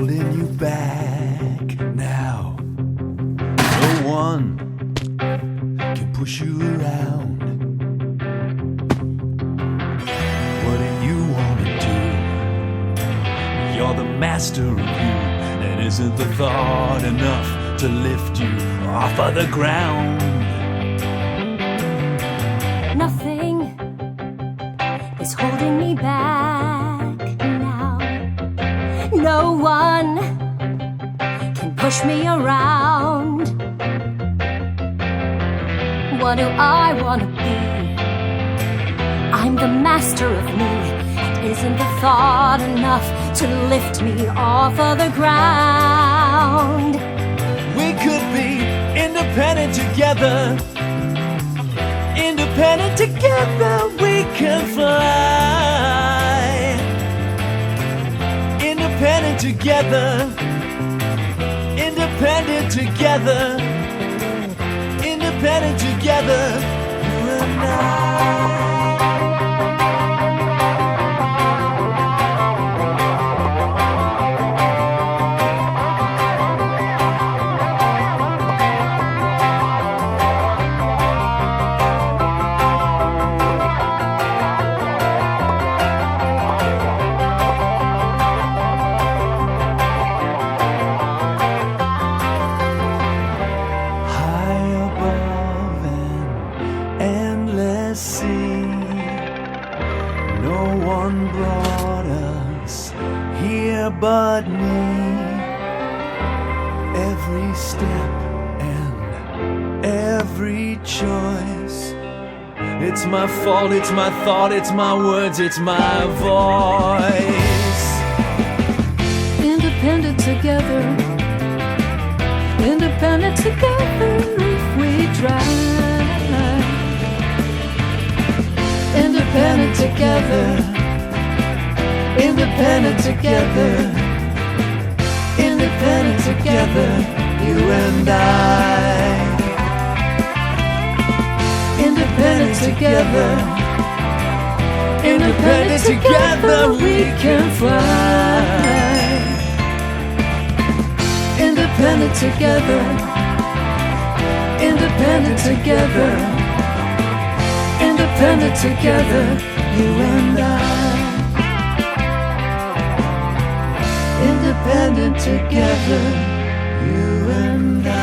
holding you back now. No one can push you around. What do you want to do? You're the master of you. And isn't the thought enough to lift you off of the ground? Nothing is holding me back now. No one can push me around. What do I want to be? I'm the master of me. And isn't the thought enough to lift me off of the ground? We could be independent together. Independent together we can fly. Independent together. Independent together. Independent together, you and I. No one brought us here but me. Every step and every choice. It's my fault, it's my thought, it's my words, it's my voice. Independent together. Independent together if we try. Independent together. Independent together. Independent together, you and I. Independent together. Independent together we can fly. Independent together. Independent together. Independent together, you and I. Independent together, you and I.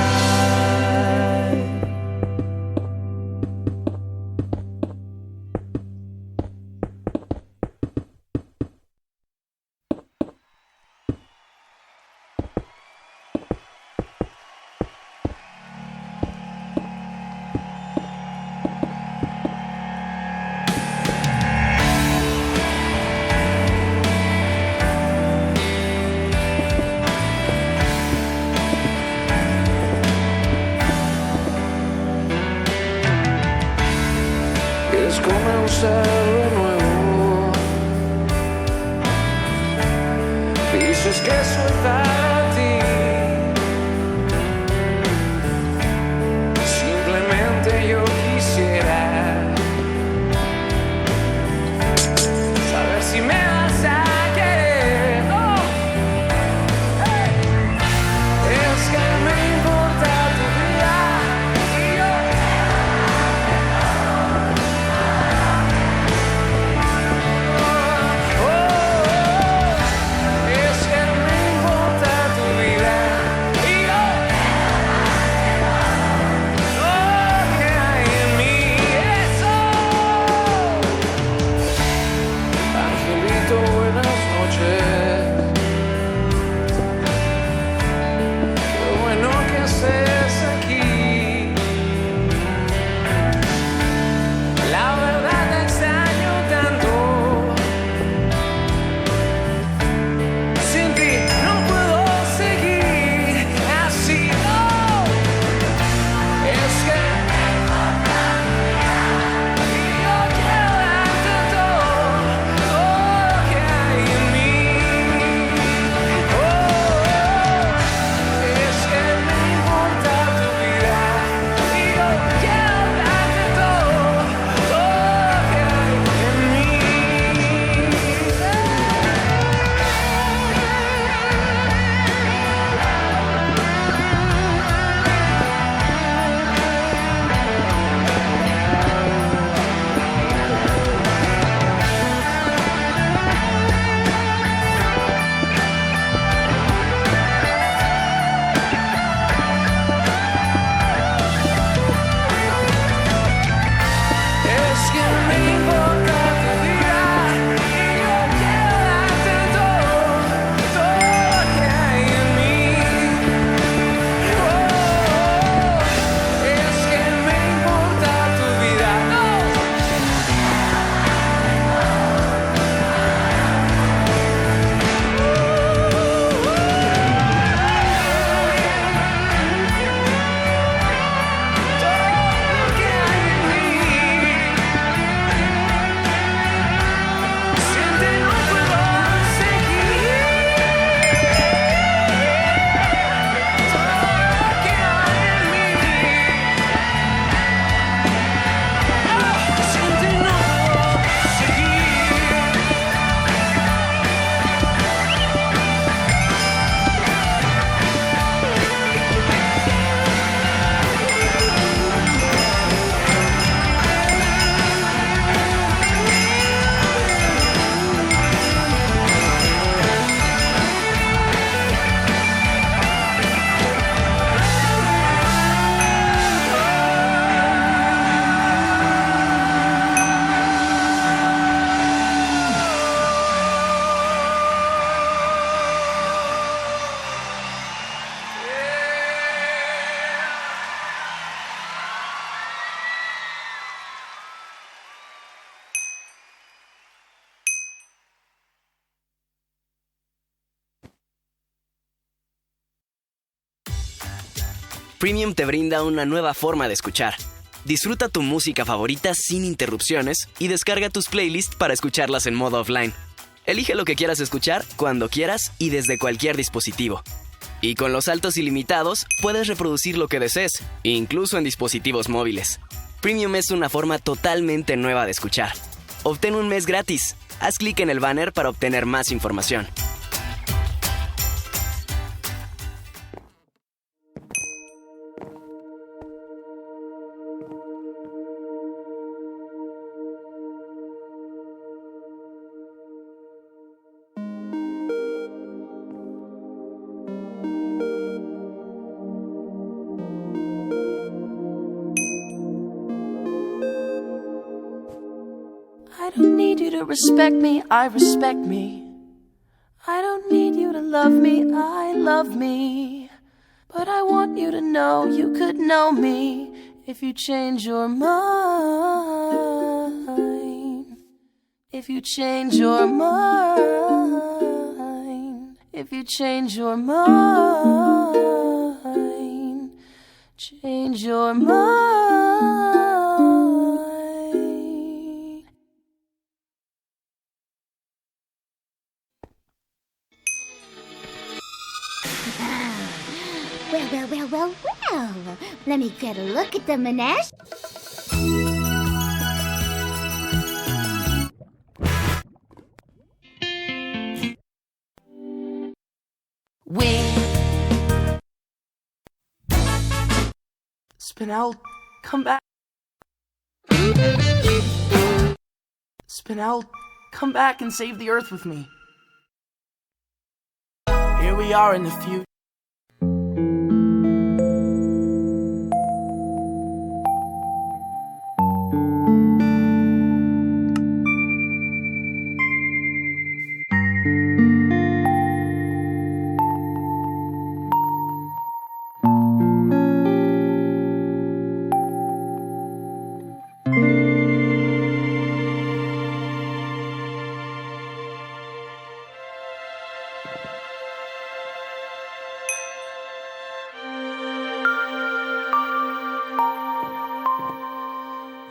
Es comenzar de nuevo. Dices que soy para ti. Simplemente yo quisiera saber si me vas a querer. Oh. Hey. Es que me importa tu vida y yo. Es que me importa Premium te brinda una nueva forma de escuchar. Disfruta tu música favorita sin interrupciones y descarga tus playlists para escucharlas en modo offline. Elige lo que quieras escuchar, cuando quieras y desde cualquier dispositivo. Y con los saltos ilimitados, puedes reproducir lo que desees, incluso en dispositivos móviles. Premium es una forma totalmente nueva de escuchar. Obtén un mes gratis. Haz clic en el banner para obtener más información. I don't need you to respect me, I respect me. I don't need you to love me, I love me. But I want you to know you could know me if you change your mind. If you change your mind. If you change your mind. Change your mind. Well. Let me get a look at the menage. Spin out, come back. Spin out, come back and save the earth with me. Here we are in the future.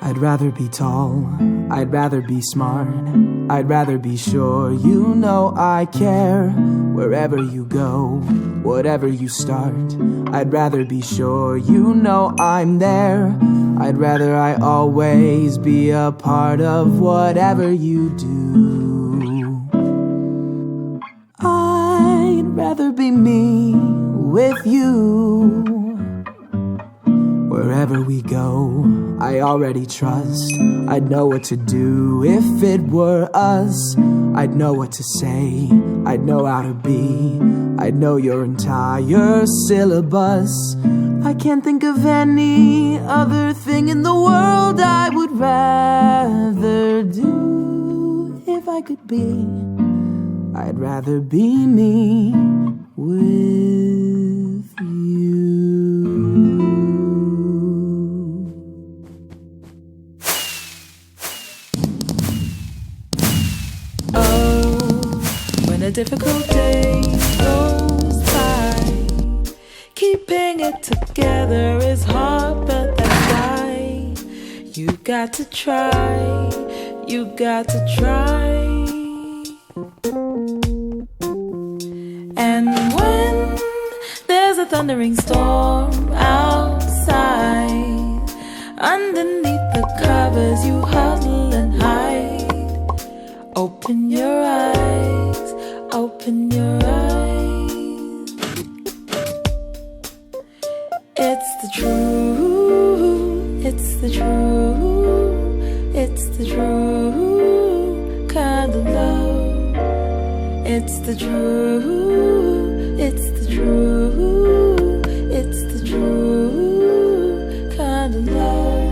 I'd rather be tall, I'd rather be smart, I'd rather be sure you know I care. Wherever you go, whatever you start, I'd rather be sure you know I'm there. I'd rather I always be a part of whatever you do. I'd rather be me with you. Wherever we go, I already trust I'd know what to do if it were us. I'd know what to say, I'd know how to be, I'd know your entire syllabus. I can't think of any other thing in the world I would rather do. If I could be, I'd rather be me with you. A difficult day goes by. Keeping it together is hard, but that's why you got to try. You got to try. And when there's a thundering storm outside, underneath the covers you huddle and hide. Open your eyes. Open your eyes. It's the truth. It's the truth. It's the true kind of love. It's the truth. It's the truth. It's the true kind of love.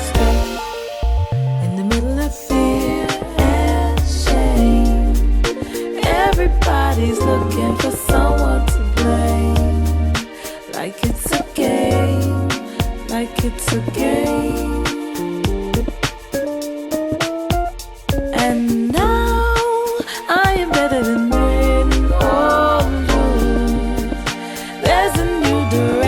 Stuck in the middle of fear and shame. Everybody's looking for someone to blame. Like it's a game, like it's a game. And now I am better than win or lose. There's a new direction.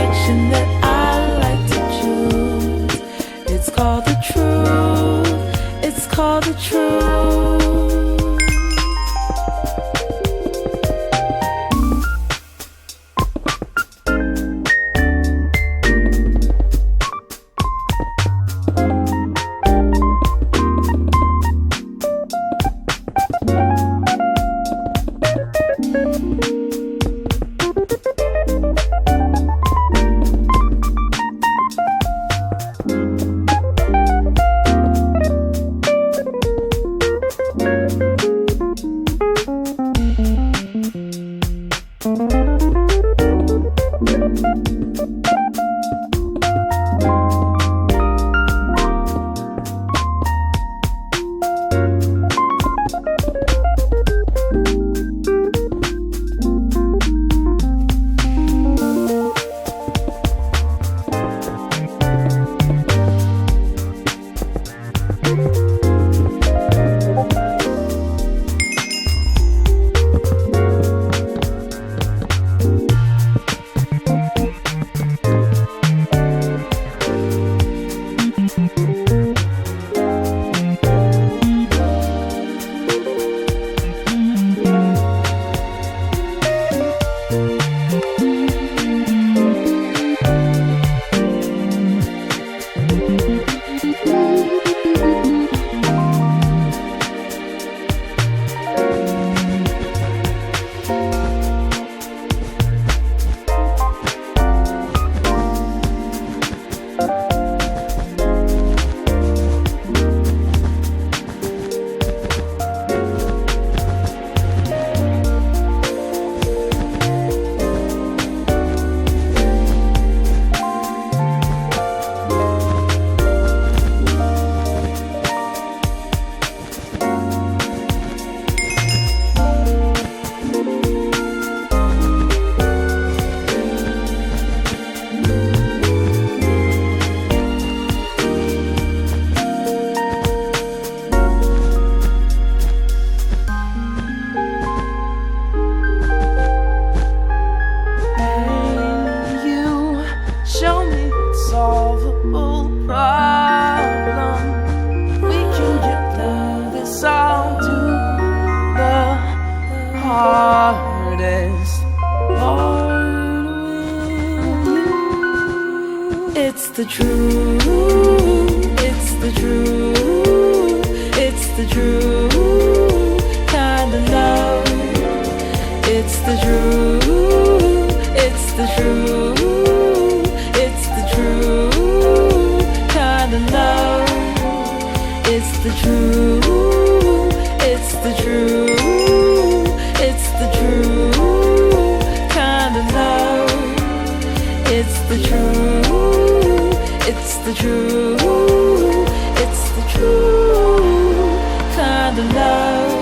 hardest part with you. It's the truth, it's the truth, it's the truth kind of love. It's the truth, it's the truth, it's the truth kind of love. It's the truth, it's the truth, it's the truth kind of love. It's the truth, it's the truth, it's the truth kind of love.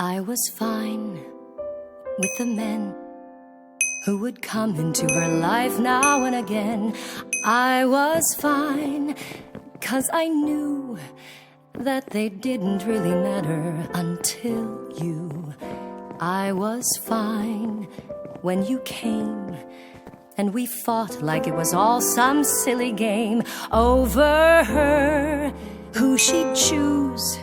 I was fine with the men who would come into her life now and again. I was fine, 'cause I knew that they didn't really matter until you. I was fine when you came, and we fought like it was all some silly game over her, who she'd choose.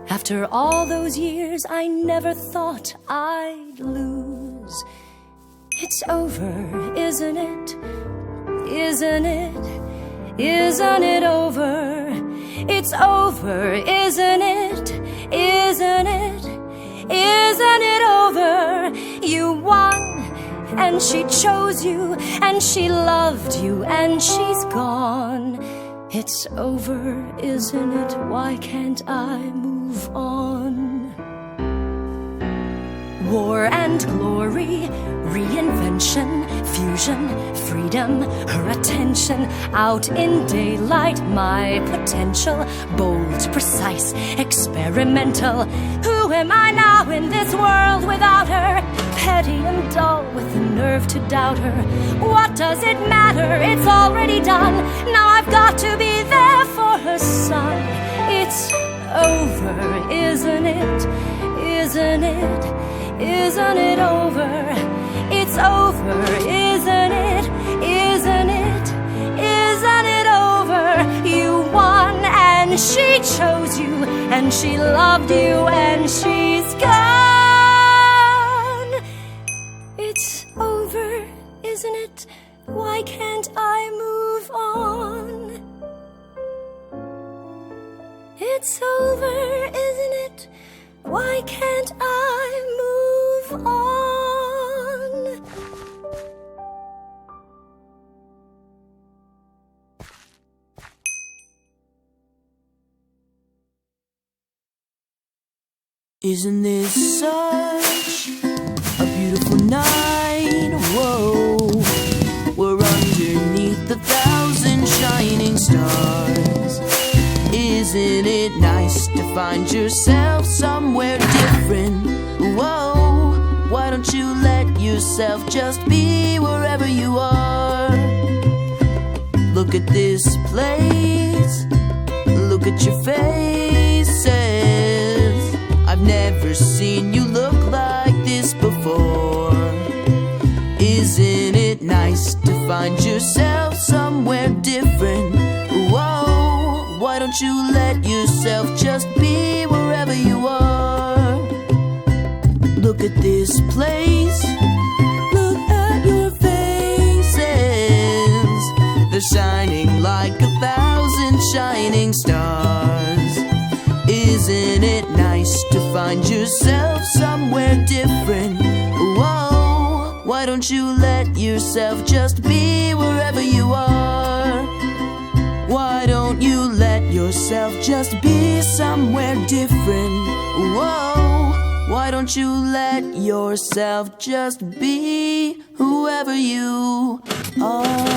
After all those years, I never thought I'd lose. It's over, isn't it? Isn't it? Isn't it over? It's over, isn't it? Isn't it? Isn't it over? You won, and she chose you, and she loved you, and she's gone. It's over, isn't it? Why can't I move on? War and glory, reinvention, fusion, freedom, her attention, out in daylight, my potential, bold, precise, experimental. Who am I now in this world without her? Petty and dull with the nerve to doubt her. What does it matter? It's already done. Now I've got to be there for her son. It's over, isn't it? Isn't it? Isn't it over? It's over, isn't it? Isn't it? Isn't it over? You won, and she chose you, and she loved you, and she's gone. It's over, isn't it? Why can't I move on? It's over, isn't it? Why can't I move on? Isn't this such a beautiful night? Whoa, we're underneath 1,000 shining stars. Isn't it nice to find yourself somewhere different? Whoa, why don't you let yourself just be wherever you are? Look at this place, look at your faces. I've never seen you look like this before. Isn't it nice to find yourself somewhere different? Whoa, why don't you let yourself just be wherever you are? Look at this place, look at your faces. They're shining like 1,000 shining stars. Isn't it nice to find yourself somewhere different? Whoa, why don't you let yourself just be wherever you are? Why don't you let yourself just be somewhere different? Whoa, why don't you let yourself just be whoever you are?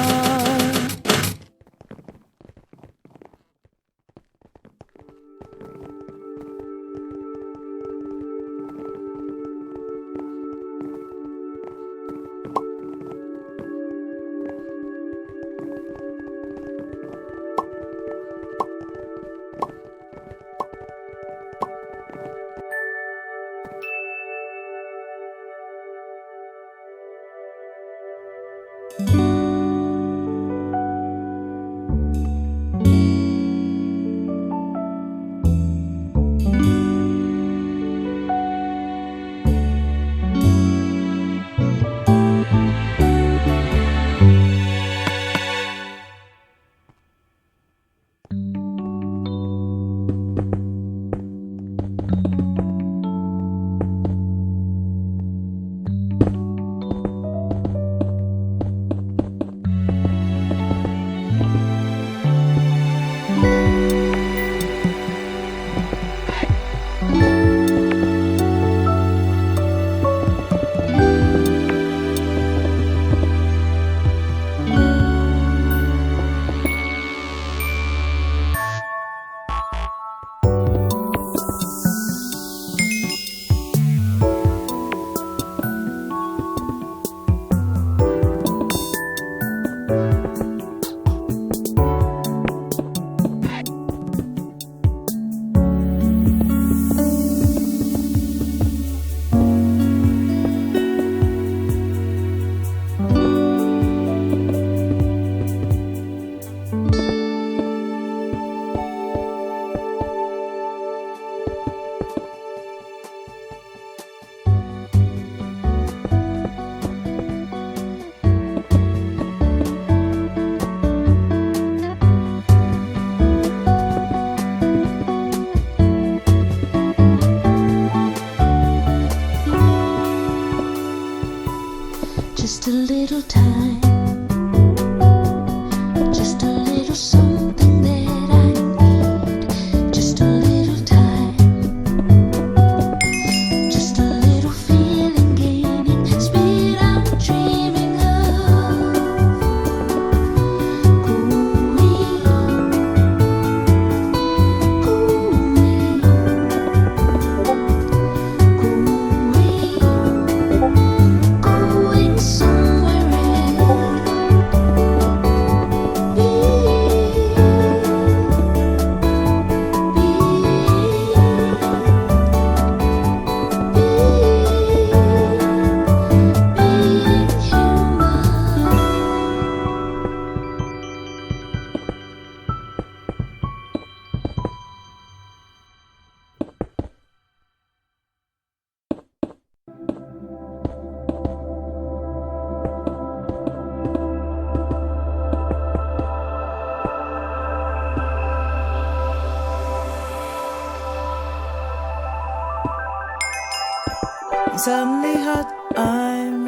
suddenly hot, I'm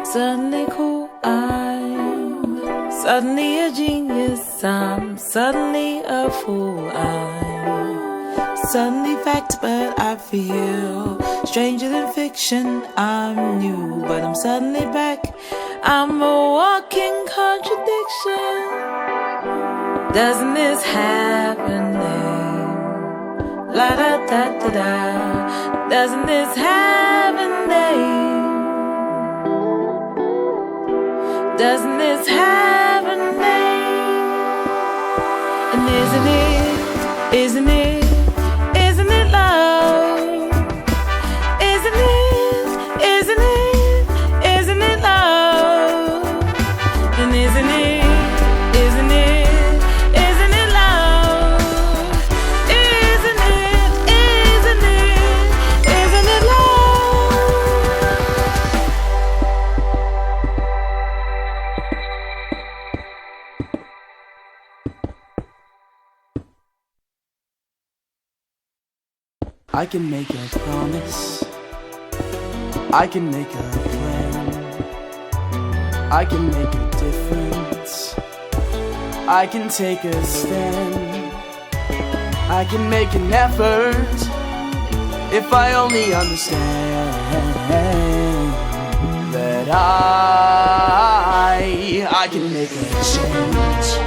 suddenly cool, I'm suddenly a genius, I'm suddenly a fool, I'm suddenly fact, but I feel stranger than fiction. I'm new, but I'm suddenly back. I'm a walking contradiction. Doesn't this have a name? La da da da da. Doesn't this have a name? Doesn't this have a name? And isn't it love? Isn't it love? And isn't it love? Isn't it love? I can make a promise, I can make a plan, I can make a difference, I can take a stand, I can make an effort, if I only understand that I can make a change.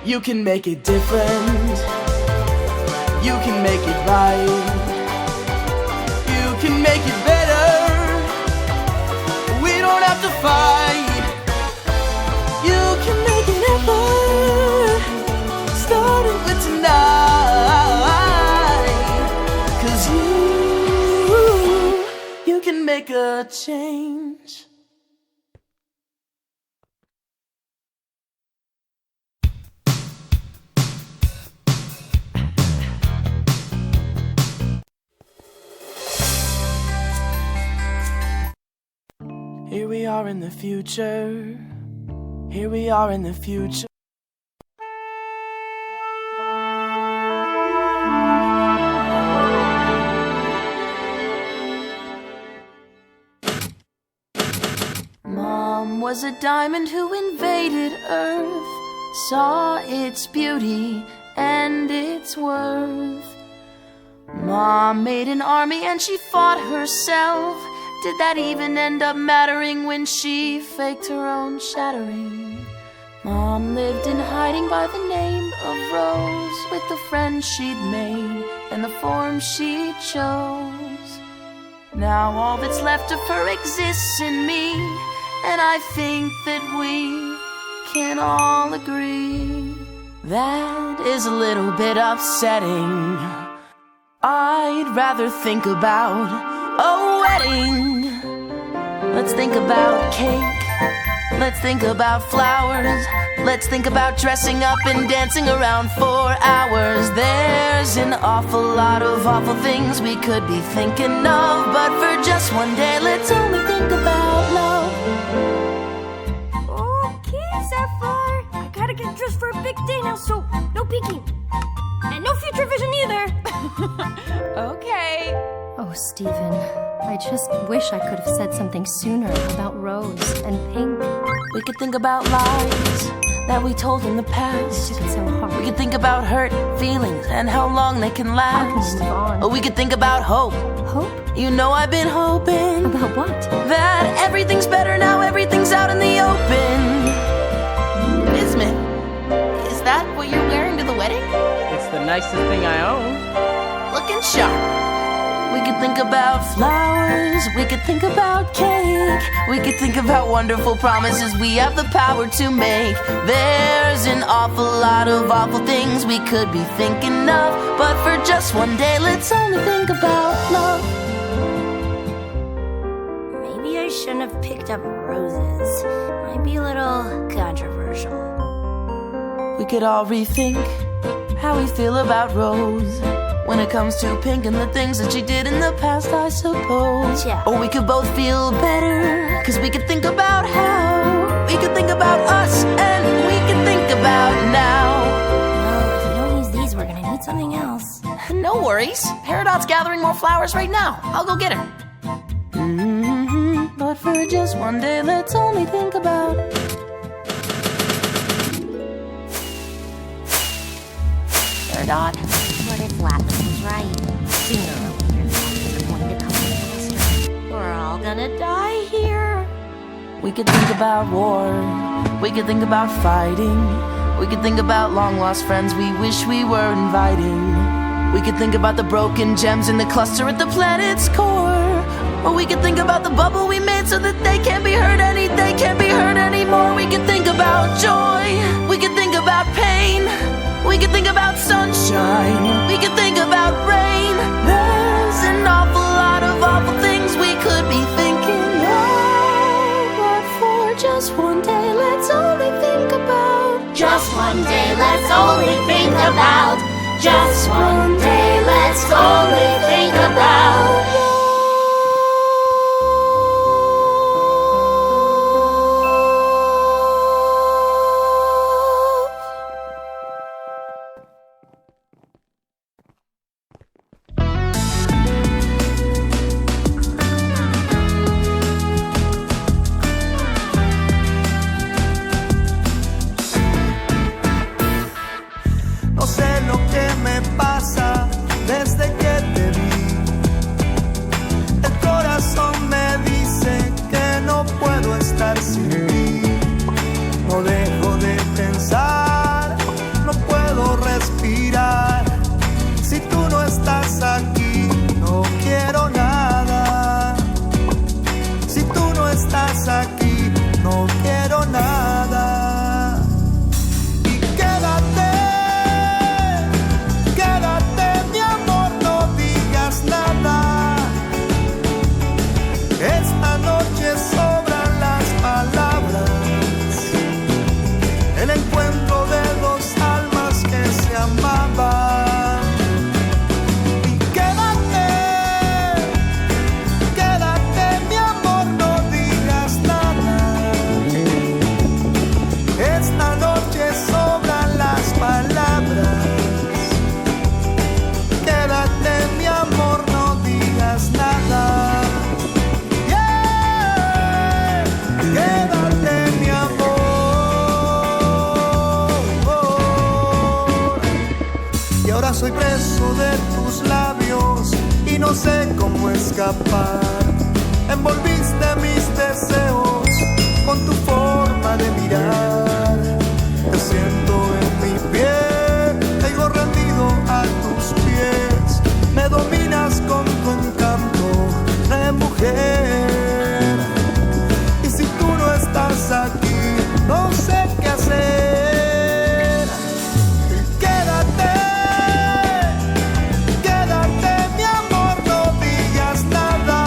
You can make it different, you can make it right, you can make it better, we don't have to fight. You can make an effort, starting with tonight, 'cause you can make a change. Here we are in the future. Here we are in the future. Mom was a diamond who invaded Earth, saw its beauty and its worth. Mom made an army and she fought herself. Did that even end up mattering when she faked her own shattering? Mom lived in hiding by the name of Rose, with the friends she'd made and the form she chose. Now all that's left of her exists in me, and I think that we can all agree that is a little bit upsetting. I'd rather think about a wedding. Let's think about cake, let's think about flowers, let's think about dressing up and dancing around for hours. There's an awful lot of awful things we could be thinking of, but for just one day, let's only think about love. Okay, Sapphire, I gotta get dressed for a big day now, so no peeking. And no future vision either. Okay. Oh, Steven, I just wish I could have said something sooner about Rose and Pink. We could think about lies that we told in the past. It's so hard. We could think about hurt feelings and how long they can last. How can we move on? Or we could think about hope. Hope? You know I've been hoping About what? that everything's better now, everything's out in the open. Bismuth, is that what you're wearing to the wedding? It's the nicest thing I own. Looking sharp. We could think about flowers, we could think about cake, We could think about wonderful promises we have the power to make. There's an awful lot of awful things we could be thinking of, but for just one day, let's only think about love. Maybe I shouldn't have picked up roses. Might be a little controversial. We could all rethink how we feel about Rose when it comes to Pink and the things that she did in the past, I suppose. Yeah. Or we could both feel better, cause we could think about how we could think about us, and we could think about now. Well, if we don't use these, we're gonna need something else. No worries. Peridot's gathering more flowers right now. I'll go get her. But for just one day, let's only think about Peridot. What if Lapis was right? Sooner or later, the Lapis are going to come faster. We're all gonna die here. We could think about war. We could think about fighting. We could think about long-lost friends we wish we were inviting. We could think about the broken gems in the cluster at the planet's core. Or we could think about the bubble we made so that they can't be hurt anymore. We could think about joy. We could think about pain. We could think about sunshine. We could think about rain. There's an awful lot of awful things we could be thinking of. But for just one day, let's only think about. Just one day, let's only think about. Just one day, let's only think about. No sé lo que me pasa desde que te vi. El corazón me dice que no puedo estar sin ti. No dejo de pensar, no puedo respirar. Si tú no estás aquí, no quiero nada. Si tú no estás aquí, no quiero nada. Y quédate. Esta noche sobran las palabras, el encuentro de dos almas que se amaban. Y quédate, quédate mi amor, no digas nada. Esta noche sobran las palabras. Quédate mi amor, no digas nada. Quédate mi amor. Y ahora soy preso de tus labios y no sé cómo escapar. Envolviste mis deseos con tu forma de mirar. Te siento en mi piel, caigo rendido a tus pies. Me dominas con tu encanto de mujer. Y si tú no estás aquí, no sé qué hacer. Quédate, quédate mi amor, no digas nada.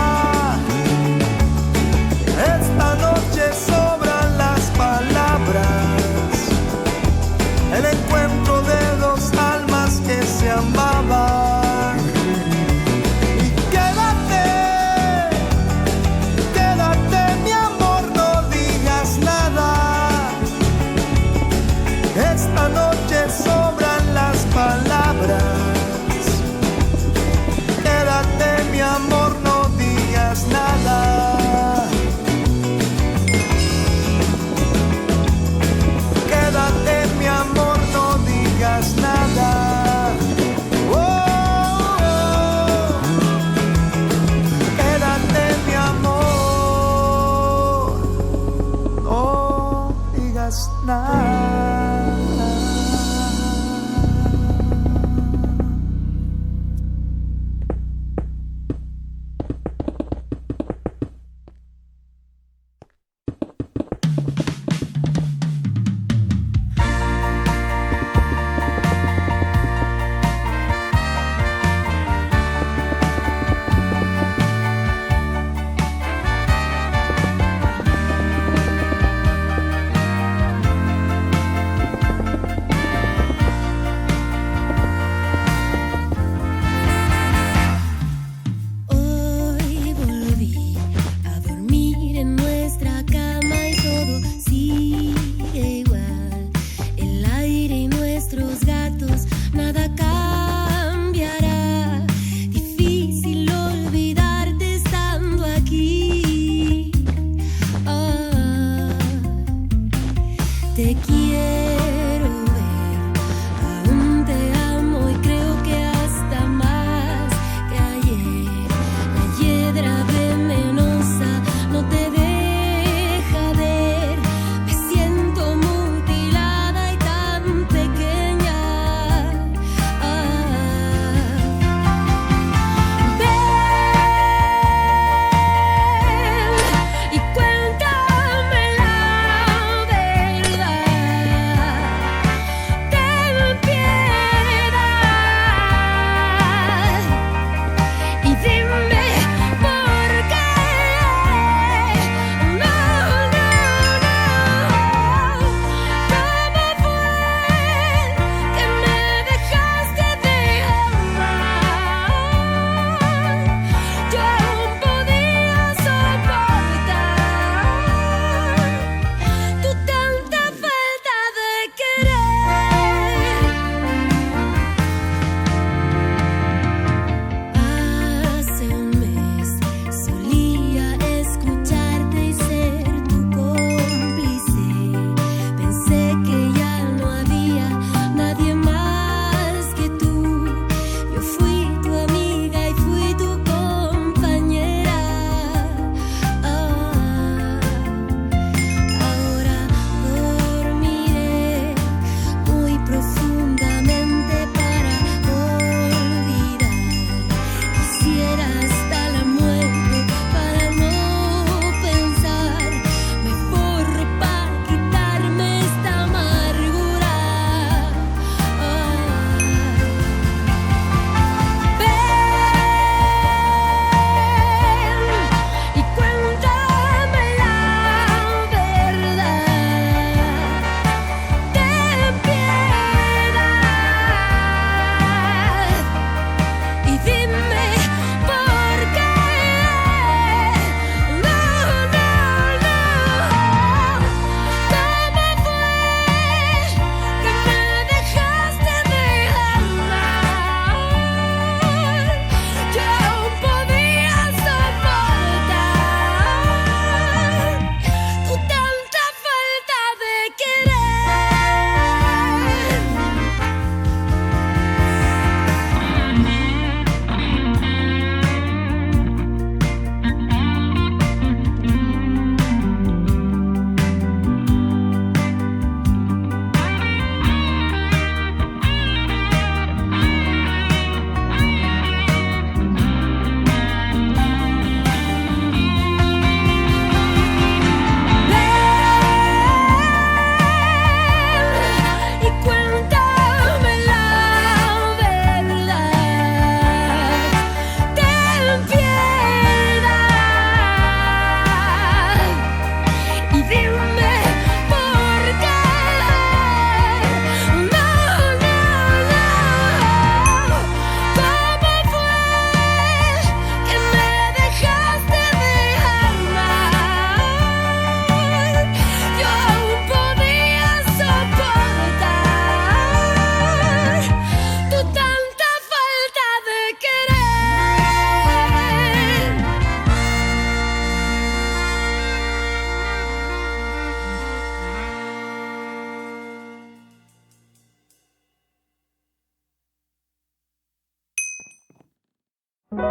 If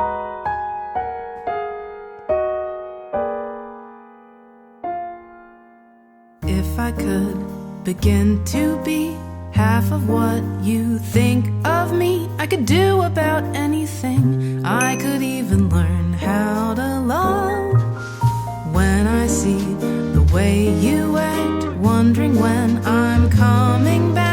I could begin to be half of what you think of me, I could do about anything. I could even learn how to love. When I see the way you act, wondering when I'm coming back,